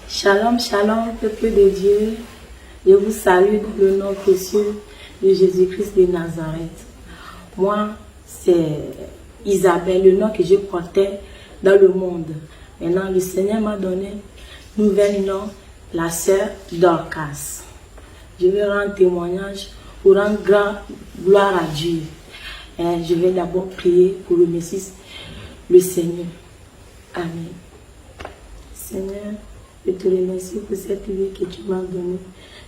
Shalom, shalom, peuple de Dieu. Je vous salue dans le nom précieux de Jésus-Christ de Nazareth. Moi, c'est Isabelle, le nom que je portais dans le monde. Maintenant, le Seigneur m'a donné nouvel nom, la sœur Dorcas. Je vais rendre témoignage pour rendre gloire à Dieu. Et je vais d'abord prier pour remercier le Seigneur. Amen. Seigneur, je te remercie pour cette vie que tu m'as donnée.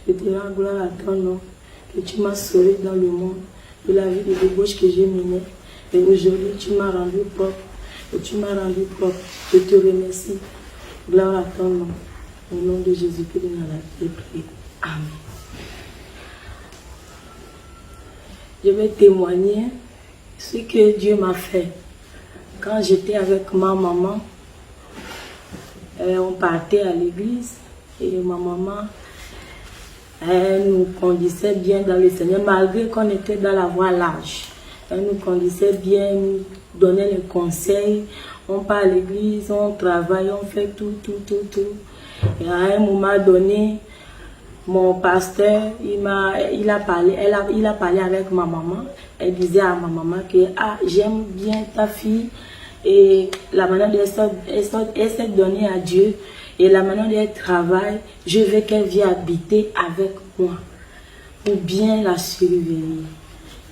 Je te rends gloire à ton nom, que tu m'as sauvé dans le monde, de la vie de débauche que j'ai menée. Et aujourd'hui, tu m'as rendu propre. Et tu m'as rendu propre. Je te remercie. Gloire à ton nom. Au nom de Jésus-Christ de Nazareth, je prie. Amen. Je vais témoigner ce que Dieu m'a fait. Quand j'étais avec ma maman, on partait à l'église et ma maman, elle nous conduisait bien dans le Seigneur, malgré qu'on était dans la voie large. Elle nous conduisait bien, nous donnait les conseils. On part à l'église, on travaille, on fait tout. Et à un moment donné, mon pasteur, il a parlé avec ma maman. Elle disait à ma maman que j'aime bien ta fille. Et la manière dont elle s'est donnée à Dieu et la manière dont elle travaille, je veux qu'elle vienne habiter avec moi pour bien la surveiller.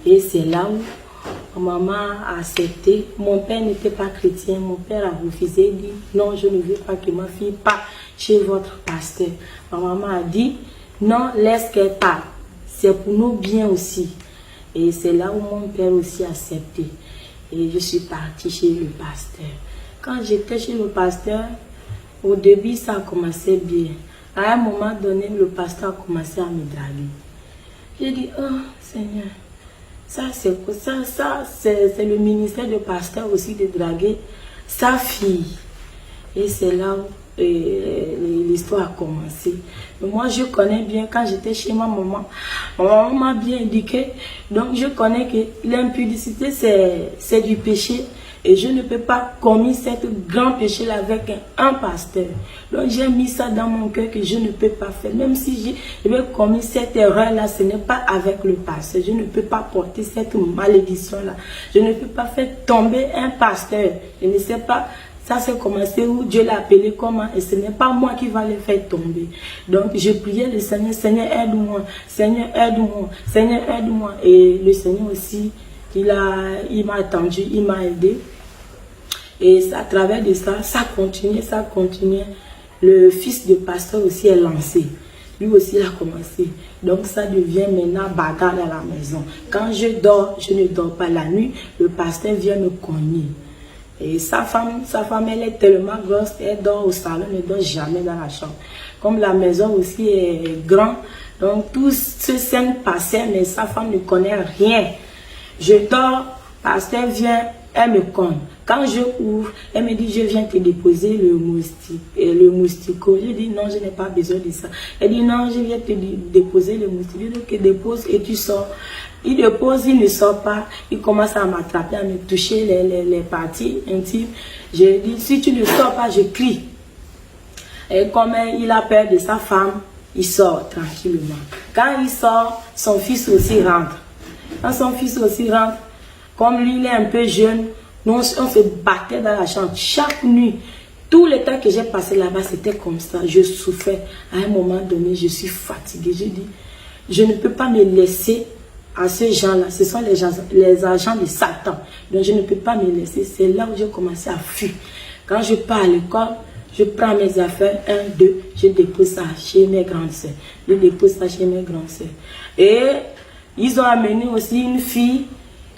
Et c'est là où ma maman a accepté. Mon père n'était pas chrétien, mon père a refusé, il dit non, je ne veux pas que ma fille parte chez votre pasteur. Ma maman a dit non, laisse qu'elle parte, c'est pour nous bien aussi. Et c'est là où mon père aussi a accepté. Et je suis partie chez le pasteur. Quand j'étais chez le pasteur, au début, ça a commencé bien. À un moment donné, le pasteur a commencé à me draguer. J'ai dit, oh Seigneur, ça c'est quoi? Ça c'est le ministère du pasteur aussi de draguer sa fille. Et c'est là où l'histoire a commencé. Mais moi, je connais bien, quand j'étais chez ma maman m'a bien indiqué. Donc, je connais que l'impudicité, c'est du péché. Et je ne peux pas commettre cet grand péché-là avec un pasteur. Donc, j'ai mis ça dans mon cœur que je ne peux pas faire. Même si je vais commettre cette erreur-là, ce n'est pas avec le pasteur. Je ne peux pas porter cette malédiction-là. Je ne peux pas faire tomber un pasteur. Je ne sais pas. Ça s'est commencé où Dieu l'a appelé comment, et ce n'est pas moi qui va le faire tomber. Donc je priais le Seigneur, Seigneur aide-moi, Seigneur aide-moi, Seigneur aide-moi. Et le Seigneur aussi, il m'a attendu, il m'a aidé. Et à travers de ça, ça continuait. Le fils de pasteur aussi est lancé. Lui aussi, il a commencé. Donc, ça devient maintenant bagarre à la maison. Quand je dors, je ne dors pas la nuit. Le pasteur vient me cogner. Et sa femme, elle est tellement grosse, elle dort au salon, elle ne dort jamais dans la chambre. Comme la maison aussi est grande, donc tout ce scène passait, mais sa femme ne connaît rien. Je dors, pasteur vient, elle me cogne. Quand je ouvre, elle me dit, je viens te déposer le moustico. Je dis, non, je n'ai pas besoin de ça. Elle dit, non, je viens te déposer le moustico. Je dis, ok, dépose et tu sors. Il dépose, il ne sort pas. Il commence à m'attraper, à me toucher les parties intimes. Je dis, si tu ne sors pas, je crie. Et comme il a peur de sa femme, il sort tranquillement. Quand il sort, son fils aussi rentre. Quand son fils aussi rentre, comme lui, il est un peu jeune, nous, on se battait dans la chambre. Chaque nuit, tout le temps que j'ai passé là-bas, c'était comme ça. Je souffrais. À un moment donné, je suis fatiguée. Je dis, je ne peux pas me laisser à ces gens-là. Ce sont les agents de Satan. Donc, je ne peux pas me laisser. C'est là où j'ai commencé à fuir. Quand je pars à l'école, je prends mes affaires, 1, 2, je dépose ça chez mes grandes sœurs. Je dépose ça chez mes grandes sœurs. Et ils ont amené aussi une fille.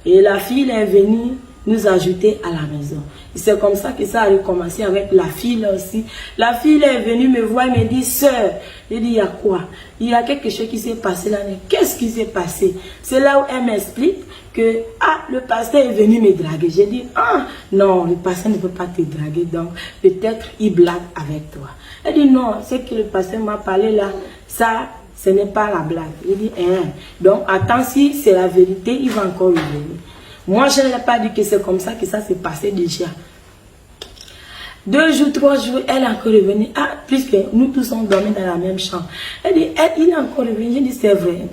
Et la fille est venue nous ajouter à la maison. C'est comme ça que ça a recommencé avec la fille là aussi. La fille là est venue me voir et me dit, sœur, je dis, il y a quoi? Il y a quelque chose qui s'est passé là. Qu'est-ce qui s'est passé? C'est là où elle m'explique que, ah, le pasteur est venu me draguer. J'ai dit, ah, non, le pasteur ne peut pas te draguer, donc peut-être il blague avec toi. Elle dit, non, ce que le pasteur m'a parlé là, ça, ce n'est pas la blague. Je dis, hein. Donc, attends, si c'est la vérité, il va encore revenir. Moi, je ne l'ai pas dit que c'est comme ça que ça s'est passé déjà. 2 jours, 3 jours, elle est encore revenue. Ah, puisque nous tous on dormait dans la même chambre. Elle dit, il est encore revenu. J'ai dit, c'est vrai.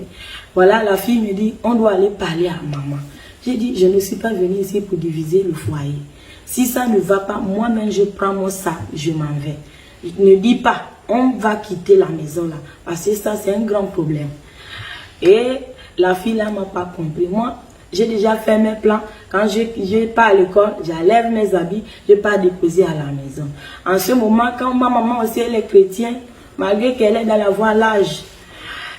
Voilà, la fille me dit, on doit aller parler à maman. J'ai dit, je ne suis pas venue ici pour diviser le foyer. Si ça ne va pas, moi-même, je prends mon sac, je m'en vais. Je ne dis pas, on va quitter la maison là. Parce que ça, c'est un grand problème. Et la fille là m'a pas compris. Moi, j'ai déjà fait mes plans. Quand je pars à l'école, j'enlève mes habits, je pars déposer à la maison. En ce moment, quand ma maman aussi elle est chrétienne, malgré qu'elle est dans la voie l'âge,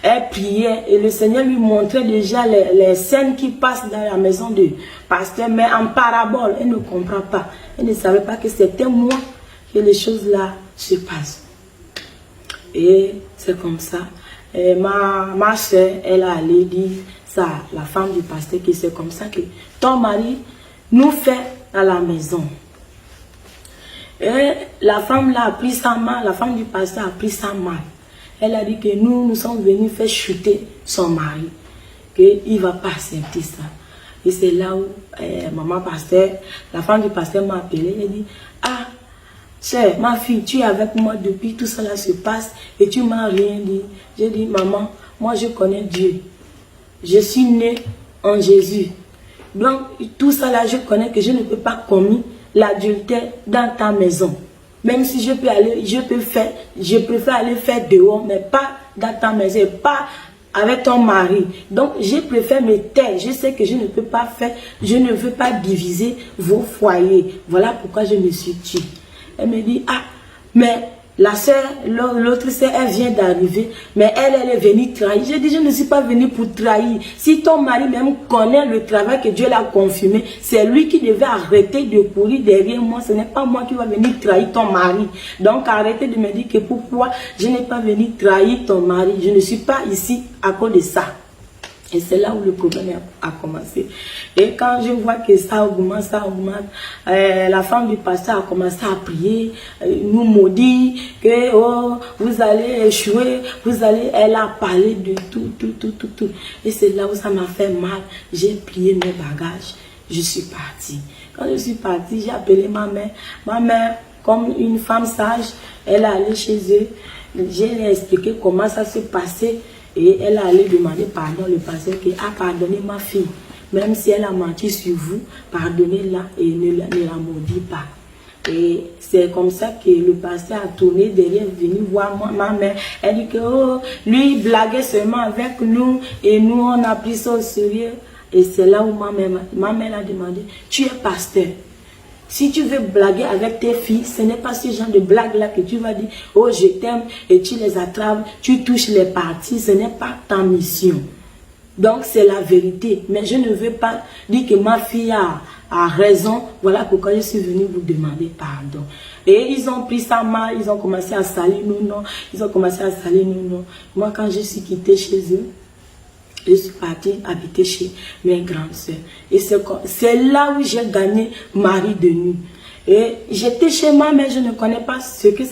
elle priait et le Seigneur lui montrait déjà les scènes qui passent dans la maison de pasteur, mais en parabole, elle ne comprend pas. Elle ne savait pas que c'était moi que les choses là se passent. Et c'est comme ça. Et ma soeur, elle a allé dire ça, la femme du pasteur, que c'est comme ça que ton mari nous fait à la maison. Et la femme là a pris ça mal, la femme du pasteur a pris ça mal. Elle a dit que nous sommes venus faire chuter son mari, qu'il ne va pas accepter ça. Et c'est là où maman pasteur, la femme du pasteur m'a appelé, elle dit, ah, sœur, ma fille, tu es avec moi depuis tout cela se passe et tu m'as rien dit. J'ai dit, maman, moi je connais Dieu. Je suis née en Jésus. Donc, tout ça là, je connais que je ne peux pas commettre l'adultère dans ta maison. Même si je peux aller, je préfère aller faire dehors, mais pas dans ta maison, pas avec ton mari. Donc, je préfère me taire. Je sais que je ne peux pas faire, je ne veux pas diviser vos foyers. Voilà pourquoi je me suis tuée. Elle me dit, ah, mais la soeur, l'autre soeur, elle vient d'arriver, mais elle est venue trahir. J'ai dit, je ne suis pas venue pour trahir. Si ton mari même connaît le travail que Dieu l'a confirmé, c'est lui qui devait arrêter de courir derrière moi. Ce n'est pas moi qui va venir trahir ton mari. Donc, arrêtez de me dire que pourquoi je n'ai pas venu trahir ton mari. Je ne suis pas ici à cause de ça. Et c'est là où le problème a commencé. Et quand je vois que ça augmente, la femme du pasteur a commencé à prier, nous maudire, que oh, vous allez échouer, elle a parlé de tout. Et c'est là où ça m'a fait mal. J'ai plié mes bagages, je suis partie. Quand je suis partie, j'ai appelé ma mère. Ma mère, comme une femme sage, elle est allée chez eux. Je lui ai expliqué comment ça s'est passé. Et elle allait demander pardon, le pasteur qui a pardonné ma fille. Même si elle a menti sur vous, pardonnez-la et ne la maudit pas. Et c'est comme ça que le pasteur a tourné derrière, venu voir ma mère. Elle dit que oh, lui il blaguait seulement avec nous et nous on a pris ça au sérieux. Et c'est là où ma mère a demandé, tu es pasteur. Si tu veux blaguer avec tes filles, ce n'est pas ce genre de blague-là que tu vas dire, oh je t'aime, et tu les attrapes, tu touches les parties, ce n'est pas ta mission. Donc c'est la vérité. Mais je ne veux pas dire que ma fille a raison, voilà pourquoi je suis venue vous demander pardon. Et ils ont pris ça mal, ils ont commencé à salir nous, non. Moi quand je suis quittée chez eux, je suis partie habiter chez mes grandes soeurs. Et c'est là où j'ai gagné mari de nuit. Et j'étais chez moi, mais je ne connais pas ce qui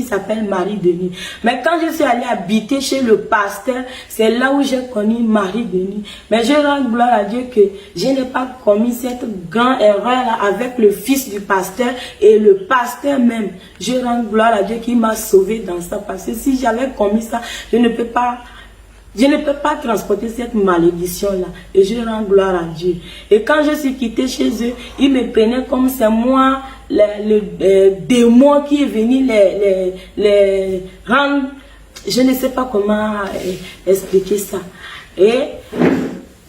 s'appelle mari de nuit. Mais quand je suis allée habiter chez le pasteur, c'est là où j'ai connu mari de nuit. Mais je rends gloire à Dieu que je n'ai pas commis cette grande erreur avec le fils du pasteur et le pasteur même. Je rends gloire à Dieu qui m'a sauvé dans ça. Parce que si j'avais commis ça, je ne peux pas transporter cette malédiction-là. Et je rends gloire à Dieu. Et quand je suis quittée chez eux, ils me prenaient comme c'est moi, le démon qui est venu les rendre. Je ne sais pas comment expliquer ça. Et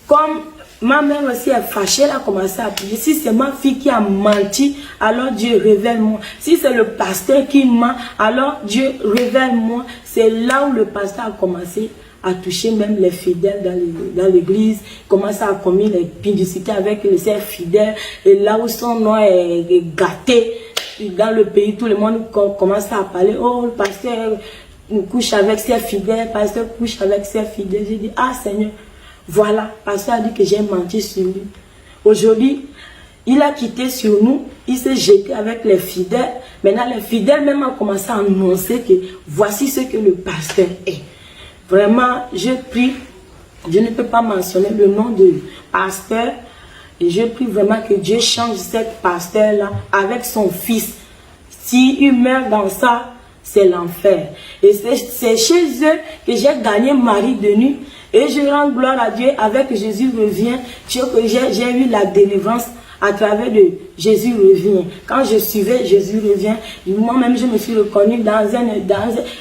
comme ma mère aussi est fâchée, elle a commencé à prier. Si c'est ma fille qui a menti, alors Dieu révèle-moi. Si c'est le pasteur qui ment, alors Dieu révèle-moi. C'est là où le pasteur a commencé à toucher même les fidèles dans l'église, commence à commettre les pindicités avec ses fidèles, et là où son nom est gâté dans le pays, tout le monde commence à parler, oh le pasteur couche avec ses fidèles, le pasteur couche avec ses fidèles. J'ai dit, ah Seigneur, voilà, le pasteur a dit que j'ai menti sur lui. Aujourd'hui, il a quitté sur nous, il s'est jeté avec les fidèles. Maintenant, les fidèles même ont commencé à annoncer que voici ce que le pasteur est. Vraiment, je prie, je ne peux pas mentionner le nom de pasteur, et je prie vraiment que Dieu change cette pasteur-là avec son fils. S'il meurt dans ça, c'est l'enfer. Et c'est chez eux que j'ai gagné Marie de nuit. Et je rends gloire à Dieu, avec Jésus revient, j'ai eu la délivrance à travers de Jésus revient. Quand je suivais Jésus revient, moi-même je me suis reconnu dans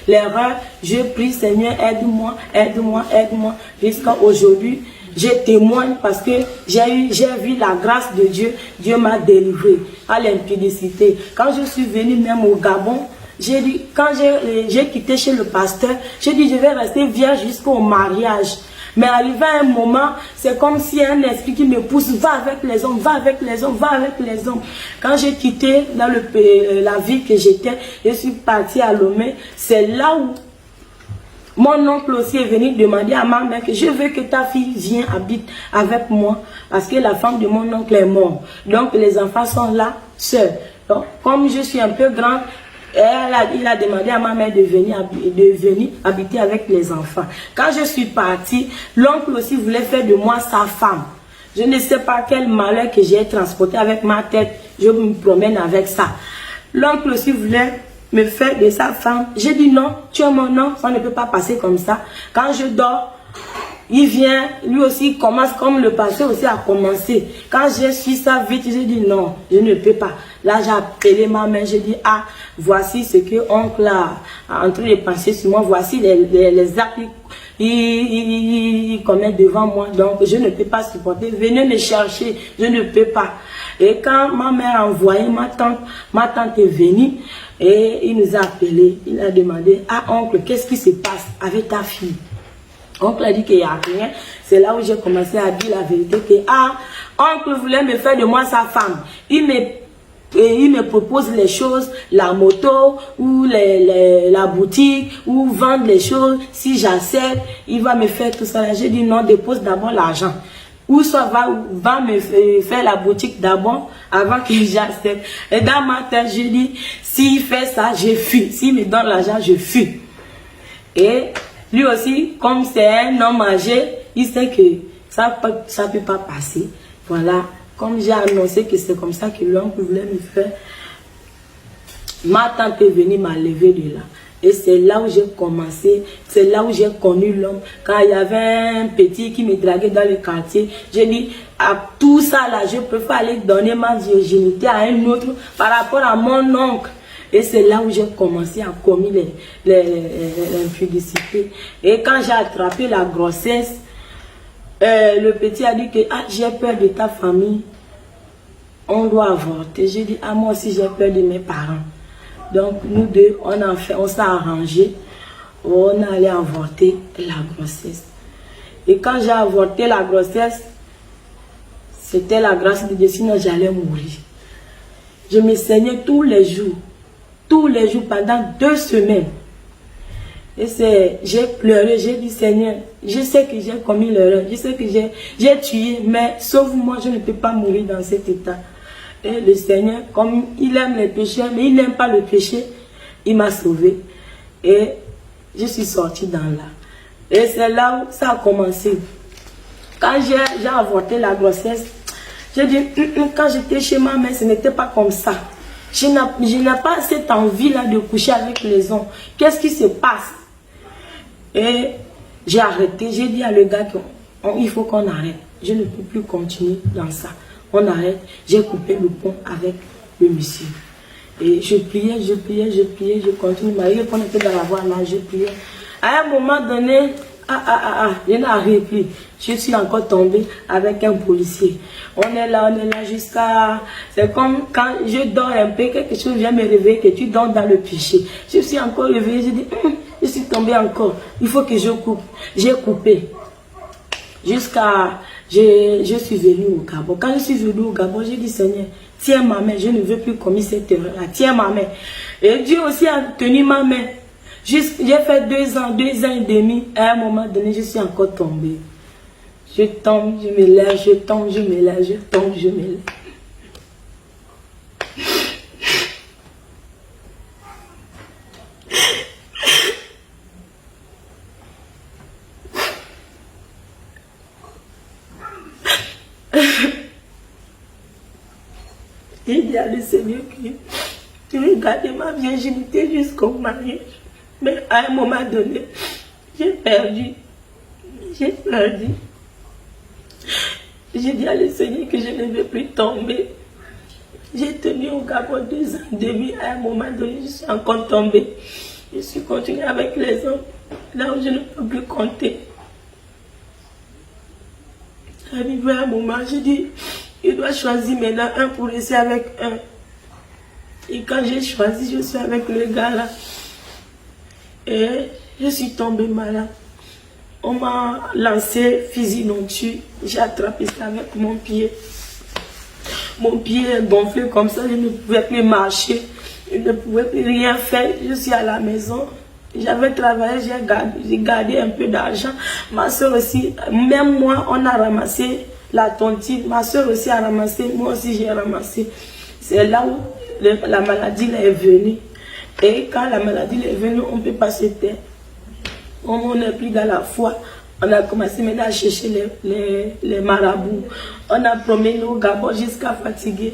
l'erreur. Je prie, Seigneur, aide-moi, aide-moi, aide-moi. Jusqu'à aujourd'hui, je témoigne parce que j'ai vu la grâce de Dieu. Dieu m'a délivré à l'impudicité. Quand je suis venu même au Gabon, j'ai dit, quand j'ai quitté chez le pasteur, j'ai dit je vais rester vierge jusqu'au mariage. Mais arrivé à un moment, c'est comme si un esprit qui me pousse, va avec les hommes, va avec les hommes, va avec les hommes. Quand j'ai quitté dans la ville que j'étais, je suis partie à Lomé, c'est là où mon oncle aussi est venu demander à ma mère que je veux que ta fille vienne habite avec moi, parce que la femme de mon oncle est morte. Donc les enfants sont là, seuls. Donc comme je suis un peu grande, il a demandé à ma mère de venir habiter avec les enfants. Quand je suis partie, l'oncle aussi voulait faire de moi sa femme. Je ne sais pas quel malheur que j'ai transporté avec ma tête. Je me promène avec ça. L'oncle aussi voulait me faire de sa femme. J'ai dit non, tu es mon nom, ça ne peut pas passer comme ça. Quand je dors, il vient, lui aussi il commence comme le pasteur aussi a commencé. Quand je suis ça vite, j'ai dit non, je ne peux pas. Là j'ai appelé ma mère, j'ai dit ah, voici ce que oncle a en train de penser sur moi, voici les actes il commet devant moi, donc je ne peux pas supporter, venez me chercher, je ne peux pas. Et quand ma mère a envoyé ma tante est venue et il nous a appelé, il a demandé ah oncle, qu'est-ce qui se passe avec ta fille? Oncle a dit qu'il n'y a rien. C'est là où j'ai commencé à dire la vérité que ah, oncle voulait me faire de moi sa femme. Il me propose les choses, la moto ou la boutique ou vendre les choses. Si j'accepte, il va me faire tout ça. J'ai dit non, dépose d'abord l'argent. Ou soit va me faire la boutique d'abord avant que j'accepte. Et dans ma tête, je dis s'il fait ça, je fuis. S'il me donne l'argent, je fuis. Et lui aussi, comme c'est un homme âgé, il sait que ça ne peut pas passer. Voilà, comme j'ai annoncé que c'est comme ça que l'oncle voulait me faire, ma tante est venue m'enlever de là. Et c'est là où j'ai commencé, c'est là où j'ai connu l'homme. Quand il y avait un petit qui me draguait dans le quartier, j'ai dit, à tout ça là, je préfère aller donner ma virginité à un autre par rapport à mon oncle. Et c'est là où j'ai commencé à commettre l'impudicité. Et quand j'ai attrapé la grossesse, le petit a dit que ah, j'ai peur de ta famille, on doit avorter. J'ai dit, ah, moi aussi j'ai peur de mes parents. Donc nous deux, on s'est arrangé, on allait avorter la grossesse. Et quand j'ai avorté la grossesse, c'était la grâce de Dieu, sinon j'allais mourir. Je me saignais tous les jours pendant 2 semaines. Et j'ai pleuré, j'ai dit Seigneur, je sais que j'ai commis l'erreur, je sais que j'ai tué, mais sauve-moi, je ne peux pas mourir dans cet état. Et le Seigneur, comme il aime les pécheurs, mais il n'aime pas le péché, il m'a sauvé. Et je suis sortie dans là. Et c'est là où ça a commencé. Quand j'ai avorté la grossesse, j'ai dit, quand j'étais chez ma mère, ce n'était pas comme ça. Je n'ai pas cette envie-là de coucher avec les hommes. Qu'est-ce qui se passe? Et j'ai arrêté. J'ai dit à le gars qu'il faut qu'on arrête. Je ne peux plus continuer dans ça. On arrête. J'ai coupé le pont avec le monsieur. Et je priais, je continue. Marie, quand on était dans la voie là, je priais. À un moment donné, je n'arrive plus. Je suis encore tombée avec un policier. On est là jusqu'à... C'est comme quand je dors un peu, quelque chose vient me réveiller, que tu dors dans le péché. Je suis encore réveillée, je dis, Je suis tombée encore. Il faut que je coupe. J'ai coupé. Jusqu'à... Je suis venue au Gabon. Quand je suis venue au Gabon, j'ai dit, Seigneur, tiens ma main. Je ne veux plus commettre cette erreur-là. Tiens ma main. Et Dieu aussi a tenu ma main. J'ai fait 2 ans et demi. À un moment donné, je suis encore tombée. Je tombe, je me lève, je tombe, je me lève, je tombe, je me lève. J'ai dit à le Seigneur que tu veux garder ma virginité jusqu'au mariage. Mais à un moment donné, j'ai perdu. J'ai perdu. J'ai dit à le Seigneur que je ne veux plus tomber. J'ai tenu au Gabon 2 ans et demi. À un moment donné, je suis encore tombée. Je suis continuée avec les hommes. Là où je ne peux plus compter. Arrivé à un moment, j'ai dit, il doit choisir maintenant un pour rester avec un. Et quand j'ai choisi, je suis avec le gars là. Et je suis tombée malade. On m'a lancé fusil non dessus. J'ai attrapé ça avec mon pied. Mon pied est gonflé comme ça, je ne pouvais plus marcher. Je ne pouvais plus rien faire. Je suis à la maison. J'avais travaillé, j'ai gardé un peu d'argent. Ma soeur aussi, même moi, on a ramassé la tontine. Ma soeur aussi a ramassé, moi aussi j'ai ramassé. C'est là où la maladie là est venue. Et quand la maladie est venue, on ne peut pas se taire. On n'est plus dans la foi. On a commencé maintenant à chercher les marabouts. On a promené au Gabon jusqu'à fatiguer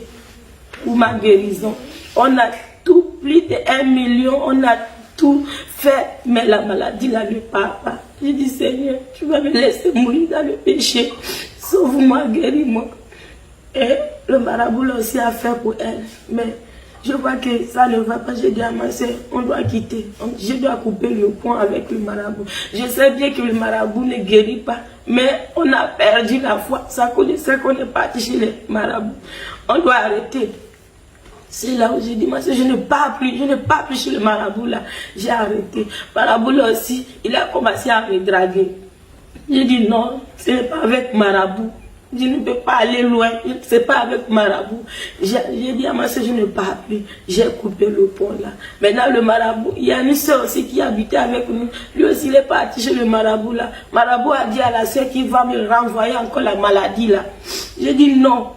pour ma guérison. On a tout, plus de 1 million, on a tout fait, mais la maladie là ne part pas. J'ai dit, Seigneur, tu vas me laisser mourir dans le péché. Sauve-moi, guéris-moi. Et le marabout là aussi a fait pour elle. Mais je vois que ça ne va pas. J'ai dit à ma soeur, on doit quitter. Je dois couper le pont avec le marabout. Je sais bien que le marabout ne guérit pas. Mais on a perdu la foi. Ça connaissait qu'on est parti chez les marabouts. On doit arrêter. C'est là où j'ai dit, ma soeur, je ne pars plus chez le marabout là. J'ai arrêté. Le marabout là aussi, il a commencé à me draguer. J'ai dit non, ce n'est pas avec marabout. Je ne peux pas aller loin, ce n'est pas avec marabout. J'ai dit à ma soeur, je ne pars plus. J'ai coupé le pont là. Maintenant, le marabout, il y a une soeur aussi qui habitait avec nous. Lui aussi, il est parti chez le marabout là. Marabout a dit à la soeur qu'il va me renvoyer encore la maladie là. J'ai dit non.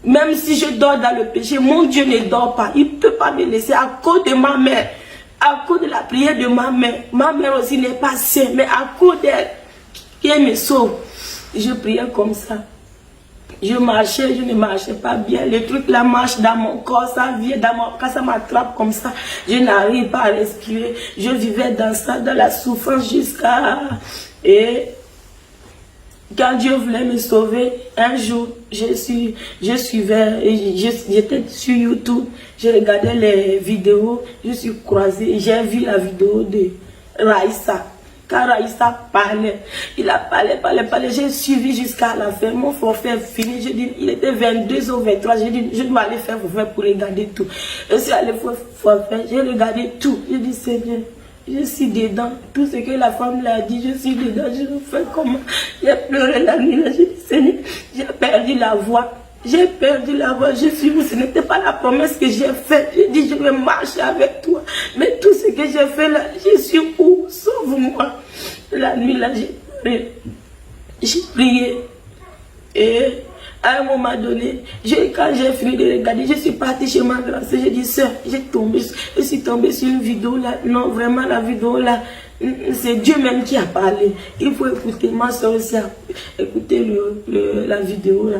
Même si je dors dans le péché, mon Dieu ne dort pas. Il ne peut pas me laisser à cause de ma mère. À cause de la prière de ma mère. Ma mère aussi n'est pas sainte, mais à cause d'elle, qui me sauve. Je priais comme ça. Je marchais, je ne marchais pas bien. Le truc là marche dans mon corps, ça vient dans mon corps, ça m'attrape comme ça. Je n'arrive pas à respirer. Je vivais dans ça, dans la souffrance jusqu'à... Et quand Dieu voulait me sauver, un jour, j'étais sur YouTube, je regardais les vidéos, je suis croisée, j'ai vu la vidéo de Raïssa. Quand Raïssa parlait, il a parlé, j'ai suivi jusqu'à la fin, mon forfait est fini, j'ai dit, il était 22 ou 23, j'ai dit, je dois aller faire forfait pour regarder tout. Je suis allé faire forfait, j'ai regardé tout, j'ai dit, Seigneur, je suis dedans, tout ce que la femme l'a dit, je suis dedans, je fais comment? J'ai pleuré la nuit, j'ai dit, Seigneur, j'ai perdu la voix. J'ai perdu la voix, je suis où? Ce n'était pas la promesse que j'ai faite. J'ai dit, je vais marcher avec toi. Mais tout ce que j'ai fait là, je suis où? Sauve-moi. La nuit là, j'ai pleuré. J'ai prié. Et à un moment donné, quand j'ai fini de regarder, je suis partie chez ma grand-sœur. J'ai dit, sœur, je suis tombée sur une vidéo là. Non, vraiment, la vidéo là, c'est Dieu même qui a parlé. Il faut écouter. Ma soeur aussi a écouté la vidéo là.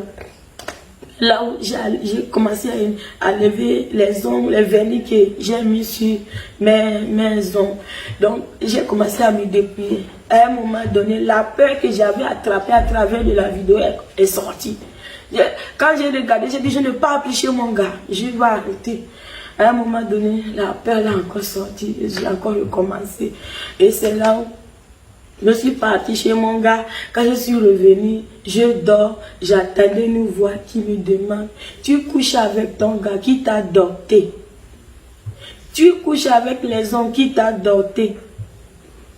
Là où j'ai commencé à lever les ongles, les vernis que j'ai mis sur mes ongles. Donc, j'ai commencé à me dépouiller. À un moment donné, la peur que j'avais attrapée à travers de la vidéo est sortie. Quand j'ai regardé, j'ai dit, je ne pars plus chez mon gars. Je vais arrêter. À un moment donné, la peur est encore sortie. J'ai encore recommencé. Et c'est là où je suis partie chez mon gars. Quand je suis revenue, je dors. J'attendais une voix qui me demande, tu couches avec ton gars qui t'a adopté. Tu couches avec les hommes qui t'a adopté.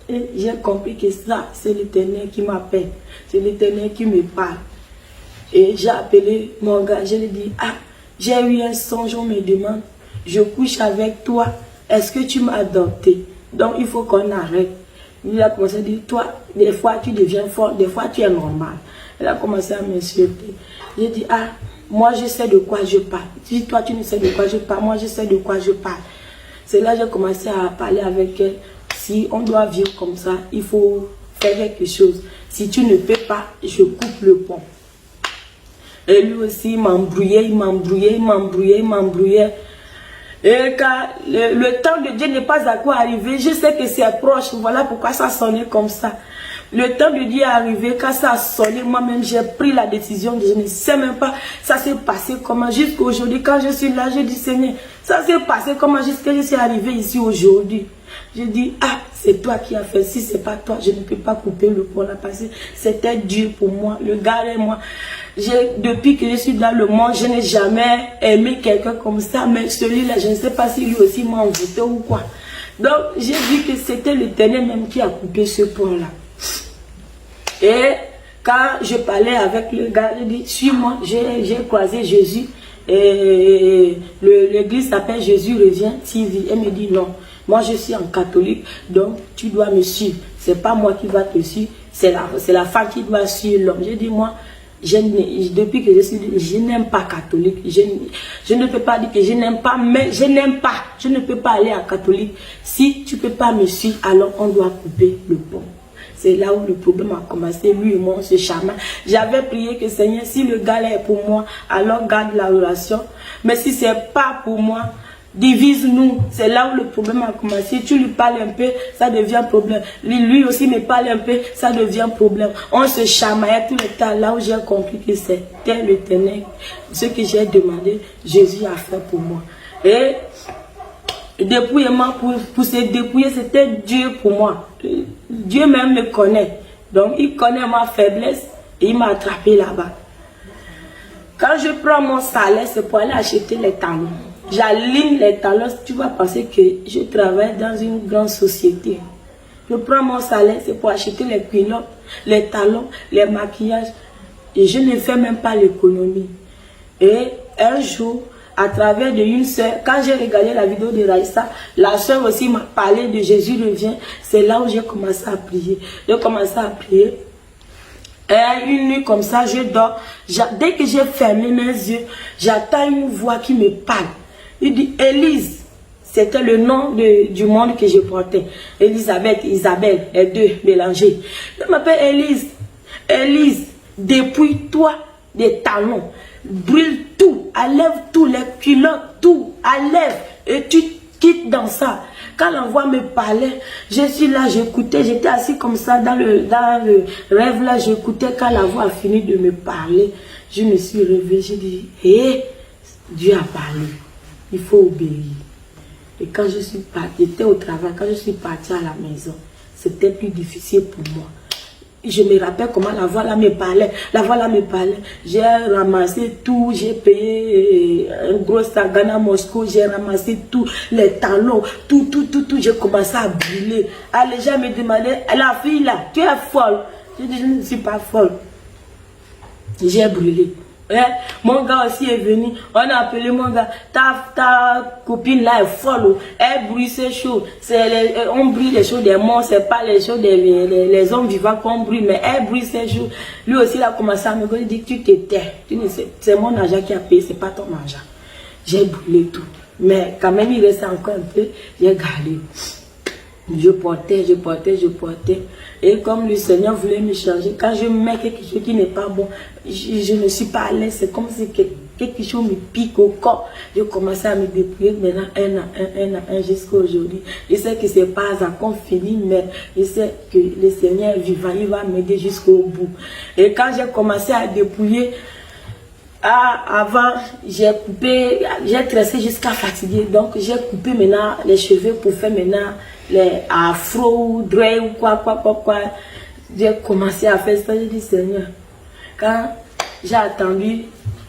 Et j'ai compris que ça, c'est l'Éternel qui m'appelle. C'est l'Éternel qui me parle. Et j'ai appelé mon gars, je lui ai dit, ah, j'ai eu un songe, on me demande, je couche avec toi, est-ce que tu m'as adopté? Donc il faut qu'on arrête. Il a commencé à dire, toi, des fois tu deviens fort, des fois tu es normal. Elle a commencé à m'insulter. J'ai dit, ah, moi je sais de quoi je parle. Si toi tu ne sais de quoi je parle, moi je sais de quoi je parle. C'est là que j'ai commencé à parler avec elle. Si on doit vivre comme ça, il faut faire quelque chose. Si tu ne peux pas, je coupe le pont. Et lui aussi, il m'embrouillait, il m'embrouillait, il m'embrouillait, il m'embrouillait. Et quand le temps de Dieu n'est pas à quoi arriver, je sais que c'est proche. Voilà pourquoi ça sonnait comme ça. Le temps de Dieu est arrivé, quand ça a sonné, moi-même j'ai pris la décision, je ne sais même pas, ça s'est passé comment. Jusqu'à aujourd'hui, quand je suis là, je dis Seigneur, ça s'est passé comment jusqu'à je suis arrivé ici aujourd'hui. Je dis, ah, c'est toi qui as fait, si c'est pas toi, je ne peux pas couper le pont là, parce que c'était dur pour moi, le gars et moi. Depuis que je suis dans le monde, je n'ai jamais aimé quelqu'un comme ça, mais celui-là, je ne sais pas si lui aussi m'a envoûté ou quoi. Donc, j'ai vu que c'était l'Éternel même qui a coupé ce pont-là. Et quand je parlais avec le gars, je dis, suis-moi, j'ai croisé Jésus, et l'église s'appelle Jésus revient TV. Elle me dit non, moi je suis en catholique, donc tu dois me suivre. C'est pas moi qui va te suivre, c'est la femme qui doit suivre l'homme. J'ai dit moi, depuis que je n'aime pas catholique. Je ne peux pas dire que je n'aime pas, mais je n'aime pas. Je ne peux pas aller à catholique. Si tu ne peux pas me suivre, alors on doit couper le pont. C'est là où le problème a commencé. Lui et moi, on se charme. J'avais prié que Seigneur, si le gars est pour moi, alors garde la relation. Mais si ce n'est pas pour moi, divise-nous. C'est là où le problème a commencé. Tu lui parles un peu, ça devient problème. Lui aussi me parle un peu, ça devient problème. On se chamaillait tout le temps. Là où j'ai compris que c'était l'Éternel. Ce que j'ai demandé, Jésus a fait pour moi. Et dépouillement, pour se dépouiller, c'était Dieu pour moi. Dieu même me connaît. Donc il connaît ma faiblesse et il m'a attrapé là-bas. Quand je prends mon salaire, c'est pour aller acheter les talons. J'aligne les talons, tu vas penser que je travaille dans une grande société. Je prends mon salaire, c'est pour acheter les culottes, les talons, les maquillages. Et je ne fais même pas l'économie. Et un jour, à travers une soeur, quand j'ai regardé la vidéo de Raïssa, la soeur aussi m'a parlé de Jésus revient. C'est là où j'ai commencé à prier. J'ai commencé à prier. Et une nuit comme ça, je dors. Dès que j'ai fermé mes yeux, j'entends une voix qui me parle. Il dit, Élise, c'était le nom du monde que je portais. Elisabeth, Isabelle, les deux mélangés. Je m'appelle Élise. Élise, dépouille-toi des talons. Brûle tout, enlève tous les culottes, tout, enlève. Et tu quittes dans ça. Quand la voix me parlait, je suis là, j'écoutais, j'étais assis comme ça dans le rêve là, j'écoutais. Quand la voix a fini de me parler, je me suis réveillée, j'ai dit, hé, Dieu a parlé, il faut obéir. Et quand je suis partie, j'étais au travail, quand je suis partie à la maison, c'était plus difficile pour moi. Je me rappelle comment la voix là me parlait. La voix là me parlait. J'ai ramassé tout. J'ai payé un gros sagan à Moscou. J'ai ramassé tout. Les talons. Tout. J'ai commencé à brûler. Ah, les gens me demandaient, la fille là, tu es folle. Je dis, je ne suis pas folle. J'ai brûlé. Mon gars aussi est venu. On a appelé mon gars. Ta copine là est folle. Elle brûle ses choses. On brûle les choses des morts. C'est pas les choses les hommes vivants qu'on brûle. Mais elle brûle ses choses. Lui aussi il a commencé à me dire, il dit, tu te tais. C'est mon argent qui a payé. C'est pas ton argent. J'ai brûlé tout. Mais quand même il restait encore un peu. J'ai gardé. Je portais. Et comme le Seigneur voulait me changer, quand je mets quelque chose qui n'est pas bon, je ne suis pas à l'aise. C'est comme si quelque chose me pique au corps. Je commençais à me dépouiller maintenant un à un jusqu'à aujourd'hui. Je sais que c'est pas encore fini, mais je sais que le Seigneur est vivant, il va m'aider jusqu'au bout. Et quand j'ai commencé à dépouiller, avant, j'ai coupé, j'ai tressé jusqu'à fatiguer. Donc, j'ai coupé maintenant les cheveux pour faire maintenant les afro, dread ou quoi. J'ai commencé à faire ça. J'ai dit, Seigneur, quand j'ai attendu,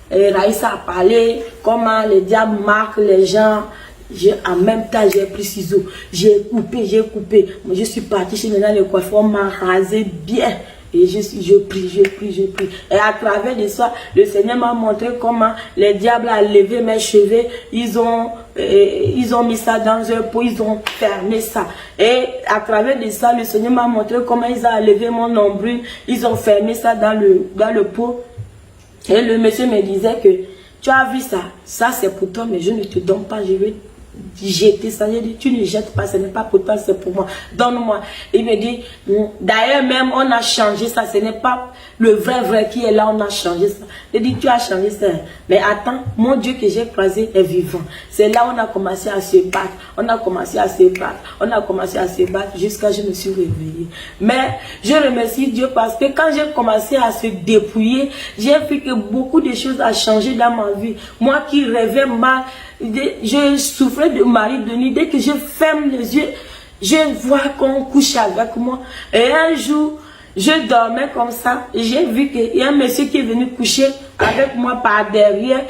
Raïssa a parlé, comment les diables marquent les gens, En même temps, j'ai pris ciseaux, j'ai coupé. Moi, je suis partie chez le coiffeur, on m'a rasé bien. Et je prie. Et à travers de ça, le Seigneur m'a montré comment les diables ont levé mes cheveux. Ils ont mis ça dans un pot, ils ont fermé ça. Et à travers de ça, le Seigneur m'a montré comment ils ont levé mon nombril. Ils ont fermé ça dans le pot. Et le monsieur me disait que tu as vu ça, ça c'est pour toi, mais je ne te donne pas, je vais jeter ça. J'ai dit, tu ne jettes pas, ce n'est pas pour toi, c'est pour moi, donne-moi. Il me dit, d'ailleurs même on a changé ça, ce n'est pas le vrai qui est là, on a changé ça. Il dit, tu as changé ça, mais attends, mon Dieu que j'ai croisé est vivant. C'est là où on a commencé à se battre, on a commencé à se battre jusqu'à ce que je me suis réveillée. Mais je remercie Dieu parce que quand j'ai commencé à se dépouiller, j'ai vu que beaucoup de choses ont changé dans ma vie. Moi qui rêvais mal, je souffrais de mari de nuit. Dès que je ferme les yeux, je vois qu'on couche avec moi. Et un jour, je dormais comme ça. J'ai vu qu'il y a un monsieur qui est venu coucher avec moi par derrière.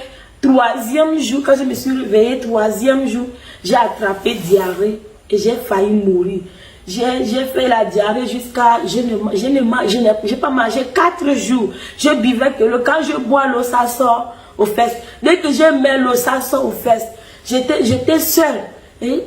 Troisième jour, quand je me suis réveillée, troisième jour, j'ai attrapé diarrhée et j'ai failli mourir. J'ai fait la diarrhée jusqu'à... Je n'ai pas mangé 4 jours. Je buvais que l'eau. Quand je bois l'eau, ça sort aux fesses. Dès que je mets l'eau, ça sort aux fesses. J'étais seule. Et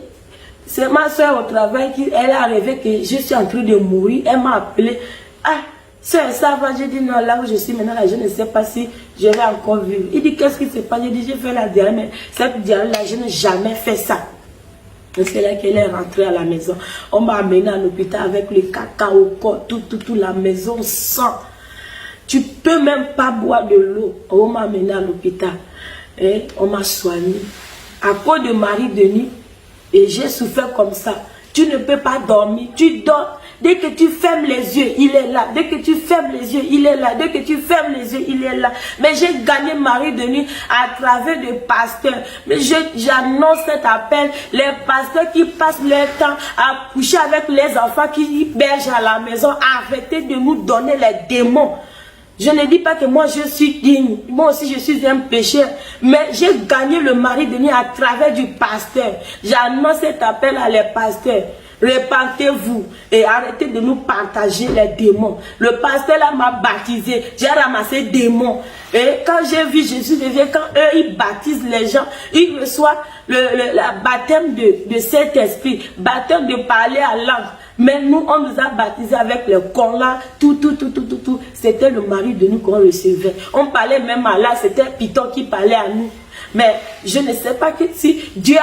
c'est ma soeur au travail qui elle a rêvé que je suis en train de mourir. Elle m'a appelé. Ah, soeur, ça va? J'ai dit non, là où je suis maintenant, là, je ne sais pas si je vais encore vivre. Il dit qu'est-ce qui se passe? J'ai dit j'ai fait la diarrhée, mais cette diarrhée-là, je n'ai jamais fait ça. C'est là qu'elle est rentrée à la maison. On m'a amené à l'hôpital avec le caca au corps, tout la maison sang. Tu peux même pas boire de l'eau. On m'a amené à l'hôpital. Et on m'a soigné. À cause de Marie Denis, et j'ai souffert comme ça. Tu ne peux pas dormir. Tu dors. Dès que tu fermes les yeux, il est là. Dès que tu fermes les yeux, il est là. Dès que tu fermes les yeux, il est là. Mais j'ai gagné Marie Denis à travers des pasteurs. Mais j'annonce cet appel. Les pasteurs qui passent leur temps à coucher avec les enfants qui bergent à la maison. Arrêtez de nous donner les démons. Je ne dis pas que moi je suis digne. Moi aussi je suis un pécheur. Mais j'ai gagné le Marie Denis à travers du pasteur. J'annonce cet appel à les pasteurs. Répentez-vous et arrêtez de nous partager les démons. Le pasteur là m'a baptisé. J'ai ramassé des démons. Et quand j'ai vu Jésus, quand eux ils baptisent les gens, ils reçoivent le baptême de Saint-Esprit, baptême de parler à langue. Mais nous, on nous a baptisés avec le corps là, tout. C'était le Marie de nous qu'on recevait. On parlait même à là, c'était Python qui parlait à nous. Mais je ne sais pas que si Dieu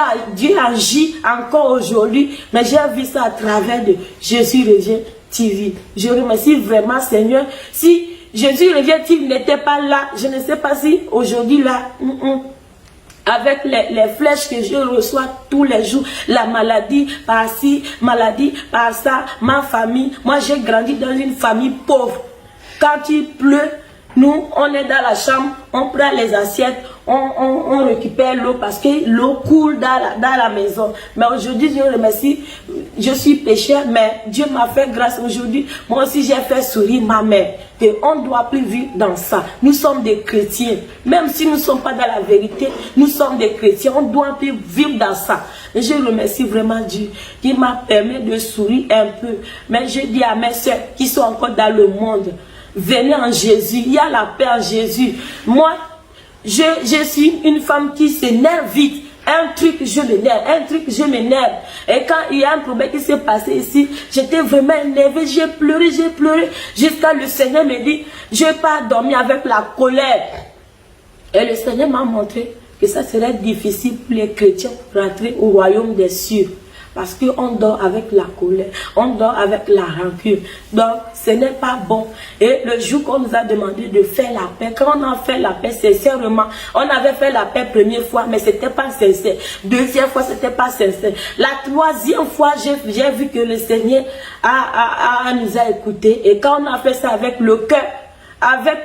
agit encore aujourd'hui, mais j'ai vu ça à travers de Jésus revient TV. Je remercie vraiment Seigneur. Si Jésus revient TV n'était pas là, je ne sais pas si aujourd'hui là, avec les flèches que je reçois tous les jours, la maladie par-ci, maladie par-ça, ma famille. Moi, j'ai grandi dans une famille pauvre. Quand il pleut, nous, on est dans la chambre, on prend les assiettes, on récupère l'eau parce que l'eau coule dans la maison. Mais aujourd'hui, je remercie, je suis pécheur, mais Dieu m'a fait grâce aujourd'hui. Moi aussi, j'ai fait sourire ma mère. Et on ne doit plus vivre dans ça. Nous sommes des chrétiens. Même si nous ne sommes pas dans la vérité, nous sommes des chrétiens. On doit plus vivre dans ça. Et je remercie vraiment Dieu qui m'a permis de sourire un peu. Mais je dis à mes soeurs qui sont encore dans le monde, venez en Jésus. Il y a la paix en Jésus. Moi, je suis une femme qui s'énerve vite. Un truc, je m'énerve. Et quand il y a un problème qui s'est passé ici, j'étais vraiment énervée. J'ai pleuré. Jusqu'à le Seigneur me dit, je n'ai pas dormi avec la colère. Et le Seigneur m'a montré que ça serait difficile pour les chrétiens de rentrer au royaume des cieux. Parce qu'on dort avec la colère, on dort avec la rancune. Donc, ce n'est pas bon. Et le jour qu'on nous a demandé de faire la paix, quand on a fait la paix sincèrement, on avait fait la paix première fois, mais ce n'était pas sincère. Deuxième fois, ce n'était pas sincère. La troisième fois, j'ai vu que le Seigneur nous a écoutés. Et quand on a fait ça avec le cœur, avec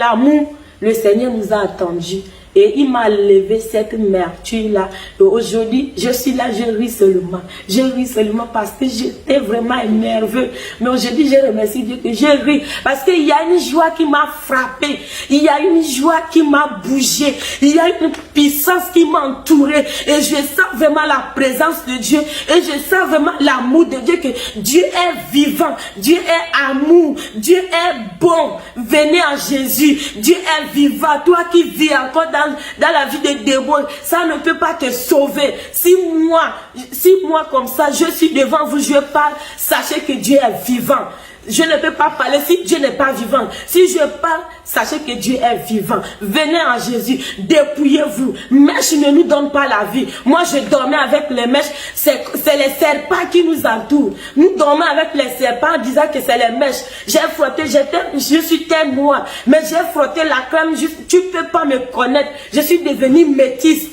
l'amour, le Seigneur nous a attendus. Et il m'a levé cette merture-là. Et aujourd'hui, je suis là, je ris seulement. Je ris seulement parce que j'étais vraiment énerveux. Mais aujourd'hui, je remercie Dieu que je ris. Parce qu'il y a une joie qui m'a frappé. Il y a une joie qui m'a bougé. Il y a une puissance qui m'a entouré. Et je sens vraiment la présence de Dieu. Et je sens vraiment l'amour de Dieu. Que Dieu est vivant. Dieu est amour. Dieu est bon. Venez en Jésus. Dieu est vivant. Toi qui vis encore dans la vie de démons, ça ne peut pas te sauver. Si moi comme ça, je suis devant vous, je parle, sachez que Dieu est vivant. Je ne peux pas parler si Dieu n'est pas vivant. Si je parle, sachez que Dieu est vivant. Venez en Jésus, dépouillez-vous. Mèche ne nous donne pas la vie. Moi, je dormais avec les mèches. C'est les serpents qui nous entourent. Nous dormons avec les serpents en disant que c'est les mèches. J'ai frotté, je suis telle noire. Mais j'ai frotté la crème. Tu ne peux pas me connaître. Je suis devenue métisse.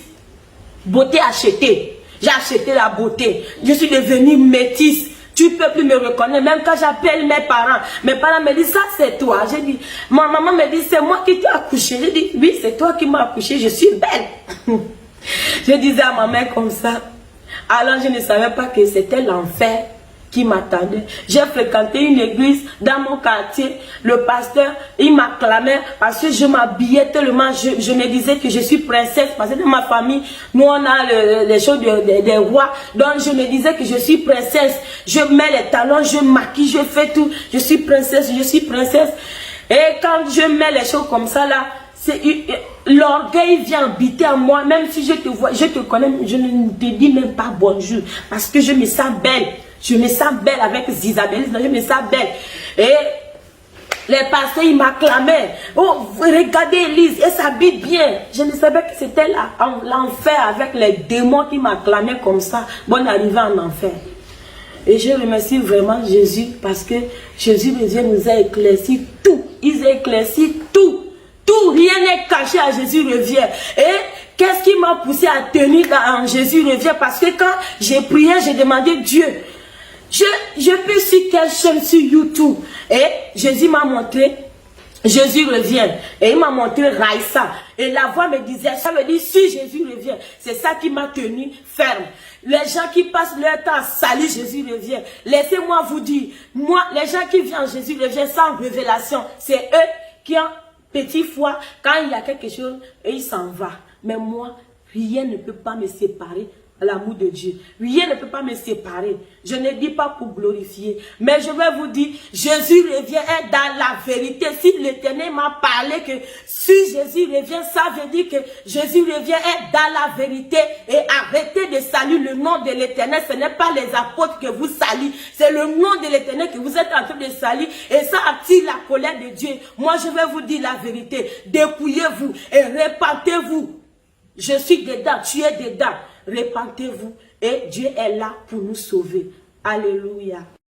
Beauté achetée. J'ai acheté la beauté. Je suis devenue métisse. Tu ne peux plus me reconnaître. Même quand j'appelle mes parents me disent, ça c'est toi. J'ai dit, ma maman me dit, c'est moi qui t'ai accouché. J'ai dit, oui, c'est toi qui m'as accouché, je suis belle. Je disais à ma mère comme ça. Alors je ne savais pas que c'était l'enfer qui m'attendait. J'ai fréquenté une église dans mon quartier. Le pasteur, il m'acclamait parce que je m'habillais tellement. Je me disais que je suis princesse. Parce que dans ma famille, nous on a les choses des rois. Donc je me disais que je suis princesse. Je mets les talons, je maquille, je fais tout. Je suis princesse, je suis princesse. Et quand je mets les choses comme ça là, l'orgueil vient habiter en moi. Même si je te vois, je te connais, je ne te dis même pas bonjour. Parce que je me sens belle. Je me sens belle avec Isabelle, je me sens belle. Et les pasteurs, ils m'acclamaient. Oh, regardez Elise, elle s'habille bien. Je ne savais que c'était l'enfer avec les démons qui m'acclamaient comme ça. Bonne arrivée en enfer. Et je remercie vraiment Jésus parce que Jésus nous a éclairci tout. Il a éclairci tout. Tout, rien n'est caché à Jésus revient. Et qu'est-ce qui m'a poussé à tenir en Jésus revient? Parce que quand j'ai prié, j'ai demandé Dieu. Je peux sur quelle chaîne sur YouTube. Et Jésus m'a montré, Jésus revient. Et il m'a montré Raïssa. Et la voix me disait, ça veut dire si Jésus revient. C'est ça qui m'a tenu ferme. Les gens qui passent leur temps à salir Jésus revient. Laissez-moi vous dire, moi, les gens qui viennent Jésus revient sans révélation, c'est eux qui ont petit foi. Quand il y a quelque chose, et il s'en va. Mais moi, rien ne peut pas me séparer de l'amour de Dieu. Rien ne peut pas me séparer. Je ne dis pas pour glorifier. Mais je vais vous dire, Jésus revient est dans la vérité. Si l'Éternel m'a parlé que si Jésus revient, ça veut dire que Jésus revient est dans la vérité. Et arrêtez de saluer le nom de l'Éternel. Ce n'est pas les apôtres que vous saluez. C'est le nom de l'Éternel que vous êtes en train de saluer. Et ça attire la colère de Dieu. Moi, je vais vous dire la vérité. Dépouillez-vous et répentez-vous. Je suis dedans, tu es dedans. Répentez-vous et Dieu est là pour nous sauver. Alléluia.